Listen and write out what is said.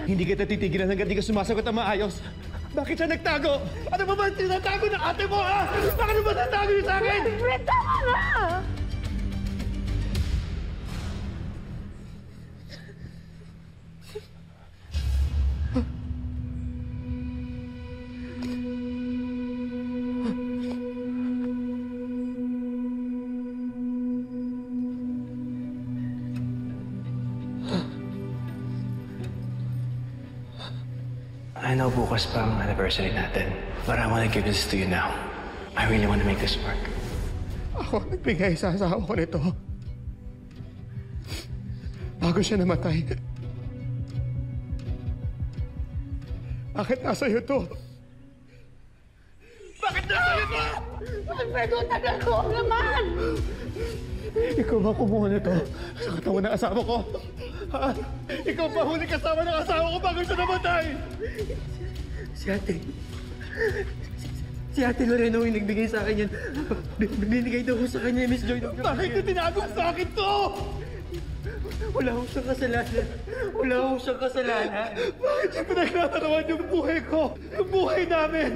Hindi kita titigilan hanggang di ka sumasagot na maayos. Bakit siya nagtago? Ano ba ba tinatago ng ate mo, ha? Bakit mo ba tinatago niyo sa akin? Fred, tama na! I know bukas pa ang anniversary natin, but I want to give this to you now. I really want to make this work. Ako nagbigay sa asawa ko nito. Bago siya namatay. Bakit nasa iyo to? Bakit nasa iyo to? Alfredo, tagal ko naman! Ikaw ba kumuha nito sa katawan ng asawa ko? Ha? Ikaw pa huli kasama ng asawa ko bago siya namatay! Si Ate Lorena yung nagbigay sa akin yan. Binigay daw ko sa kanya, Miss Joy. Bakit yung tinagong sa akin to? Wala ko siyang kasalanan. Wala ko siyang kasalanan. Bakit yung pinagtatanawan yung buhay ko? Yung buhay namin?